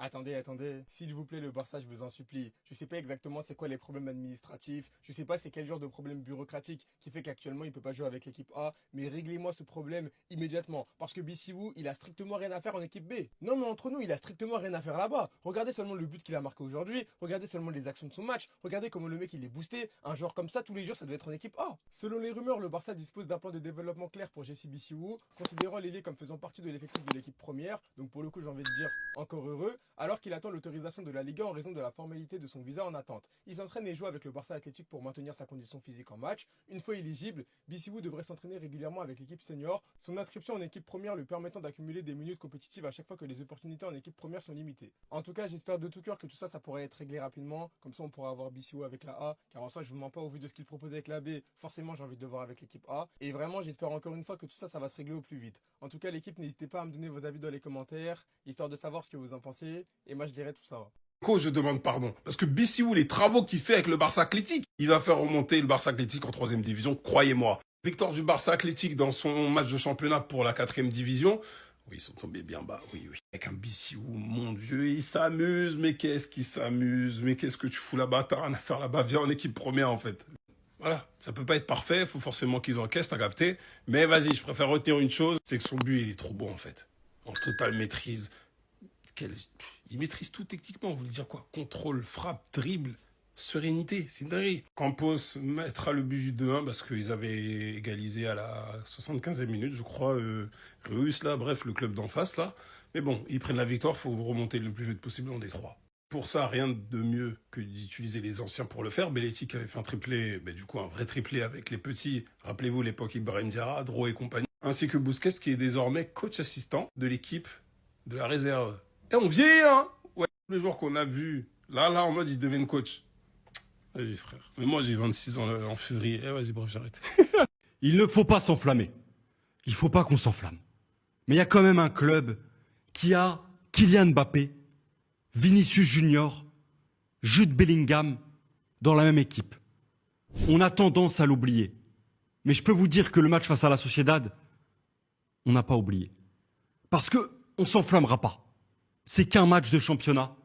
Attendez, s'il vous plaît, le Barça, je vous en supplie. Je sais pas exactement c'est quoi les problèmes administratifs, je sais pas c'est quel genre de problème bureaucratique qui fait qu'actuellement il peut pas jouer avec l'équipe A, mais réglez-moi ce problème immédiatement. Parce que Bissiou, il a strictement rien à faire en équipe B. Non mais entre nous, il a strictement rien à faire là-bas. Regardez seulement le but qu'il a marqué aujourd'hui, regardez seulement les actions de son match, regardez comment le mec il est boosté. Un joueur comme ça, tous les jours, ça doit être en équipe A. Selon les rumeurs, le Barça dispose d'un plan de développement clair pour Jesse Bissiou, considérant l'ailier comme faisant partie de l'effectif de l'équipe première, donc pour le coup j'ai envie de dire encore heureux, alors qu'il attend l'autorisation de la Liga en raison de la formalité de son visa en attente. Il s'entraîne et joue avec le Barça Athletic pour maintenir sa condition physique en match. Une fois éligible, Bissiou devrait s'entraîner régulièrement avec l'équipe senior, son inscription en équipe première lui permettant d'accumuler des minutes compétitives à chaque fois que les opportunités en équipe première sont limitées. En tout cas, j'espère de tout cœur que tout ça, ça pourrait être réglé rapidement, comme ça on pourra avoir Bissiou avec la A, car en soi je vous mens pas au vu de ce qu'il propose avec la B, forcément j'ai envie de le voir avec l'équipe A, et vraiment j'espère encore une fois que tout ça, ça va se régler au plus vite. En tout cas l'équipe, n'hésitez pas à me donner vos avis dans les commentaires, histoire de savoir ce que vous en pensez, et moi je dirai tout ça. Je demande pardon. Parce que Bissiou, les travaux qu'il fait avec le Barça Athletic, il va faire remonter le Barça Athletic en troisième division, croyez-moi. Victoire du Barça Athletic dans son match de championnat pour la quatrième division. Oui, ils sont tombés bien bas, oui. Avec un Bissiou, mon Dieu, il s'amuse, mais qu'est-ce qu'il s'amuse, mais qu'est-ce que tu fous là-bas, t'as rien à faire là-bas, viens en équipe première en fait. Voilà, ça peut pas être parfait, faut forcément qu'ils encaissent, t'as capté. Mais vas-y, je préfère retenir une chose, c'est que son but, il est trop bon en fait. En totale maîtrise. Il maîtrise tout techniquement, vous voulez dire quoi? Contrôle, frappe, dribble, sérénité, c'est dingue. Campos mettra le but du 2-1 parce qu'ils avaient égalisé à la 75e minute, je crois, Reus là, bref, le club d'en face là. Mais bon, ils prennent la victoire, faut remonter le plus vite possible en D3. Pour ça, rien de mieux que d'utiliser les anciens pour le faire. Belletti qui avait fait un triplé, du coup un vrai triplé avec les petits, rappelez-vous l'époque Ibrahim Diarra, Dro et compagnie, ainsi que Busquets qui est désormais coach assistant de l'équipe de la réserve. Et on vieillit, hein. Ouais, tous les joueurs qu'on a vus, là, en mode, ils deviennent coach. Vas-y, frère. Mais moi, j'ai 26 ans en février. Eh, vas-y, bref, j'arrête. Il ne faut pas s'enflammer. Il ne faut pas qu'on s'enflamme. Mais il y a quand même un club qui a Kylian Mbappé, Vinicius Junior, Jude Bellingham dans la même équipe. On a tendance à l'oublier. Mais je peux vous dire que le match face à la Sociedad, on n'a pas oublié. Parce qu'on ne s'enflammera pas. C'est qu'un match de championnat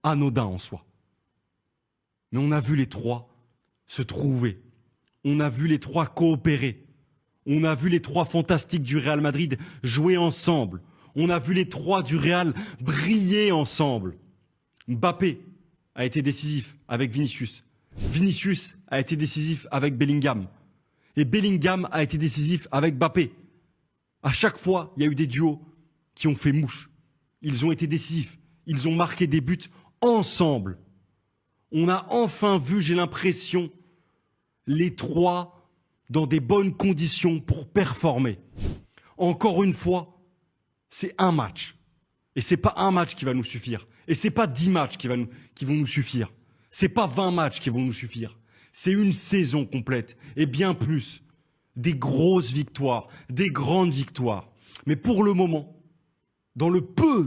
anodin en soi. Mais on a vu les trois se trouver. On a vu les trois coopérer. On a vu les trois fantastiques du Real Madrid jouer ensemble. On a vu les trois du Real briller ensemble. Mbappé a été décisif avec Vinicius. Vinicius a été décisif avec Bellingham. Et Bellingham a été décisif avec Mbappé. À chaque fois, il y a eu des duos qui ont fait mouche. Ils ont été décisifs. Ils ont marqué des buts ensemble. On a enfin vu, j'ai l'impression, les trois dans des bonnes conditions pour performer. Encore une fois, c'est un match. Et c'est pas un match qui va nous suffire. Et c'est pas 10 matchs qui vont nous suffire. C'est pas 20 matchs qui vont nous suffire. C'est une saison complète. Et bien plus. Des grosses victoires. Des grandes victoires. Mais pour le moment, dans le peu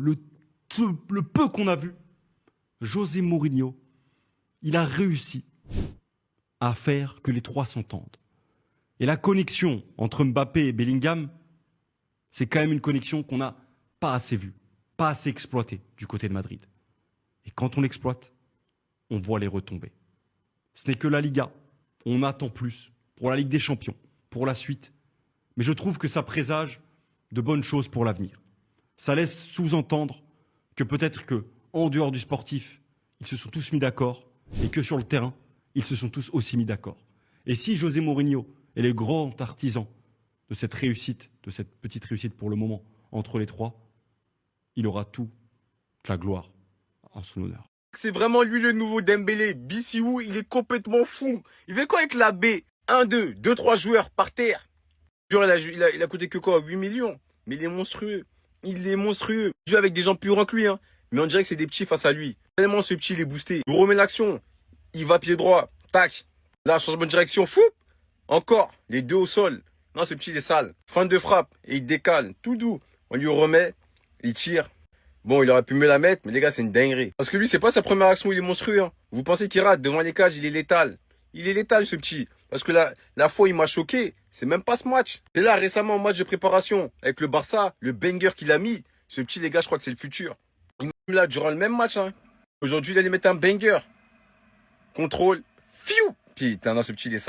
qu'on a vu, José Mourinho, il a réussi à faire que les trois s'entendent. Et la connexion entre Mbappé et Bellingham, c'est quand même une connexion qu'on n'a pas assez vue, pas assez exploitée du côté de Madrid. Et quand on l'exploite, on voit les retombées. Ce n'est que la Liga. On attend plus pour la Ligue des Champions, pour la suite. Mais je trouve que ça présage de bonnes choses pour l'avenir. Ça laisse sous-entendre que peut-être que, en dehors du sportif, ils se sont tous mis d'accord et que sur le terrain, ils se sont tous aussi mis d'accord. Et si José Mourinho est le grand artisan de cette réussite, de cette petite réussite pour le moment, entre les trois, il aura toute la gloire en son honneur. C'est vraiment lui le nouveau Dembélé. Bissiou, il est complètement fou. Il fait quoi avec la B? 1, 2, 2, 3 joueurs par terre. Genre, il a coûté que quoi? 8 millions. Mais il est monstrueux. Il est monstrueux. Il joue avec des gens plus grands que lui, hein. Mais on dirait que c'est des petits face à lui. Tellement ce petit, il est boosté. Il remet l'action. Il va pied droit. Tac. Là, changement de direction. Fou. Encore. Les deux au sol. Non, ce petit, il est sale. Fin de frappe. Et il décale. Tout doux. On lui remet. Il tire. Bon, il aurait pu me la mettre, mais les gars, c'est une dinguerie. Parce que lui, c'est pas sa première action, il est monstrueux, hein. Vous pensez qu'il rate devant les cages, il est létal. Il est létal, ce petit. Parce que la fois, il m'a choqué. C'est même pas ce match. Et là, récemment, en match de préparation, avec le Barça, le banger qu'il a mis, ce petit, les gars, je crois que c'est le futur. Là, durant le même match, hein. Aujourd'hui, il allait mettre un banger. Contrôle. Fiou. Putain, non, ce petit, il est ça.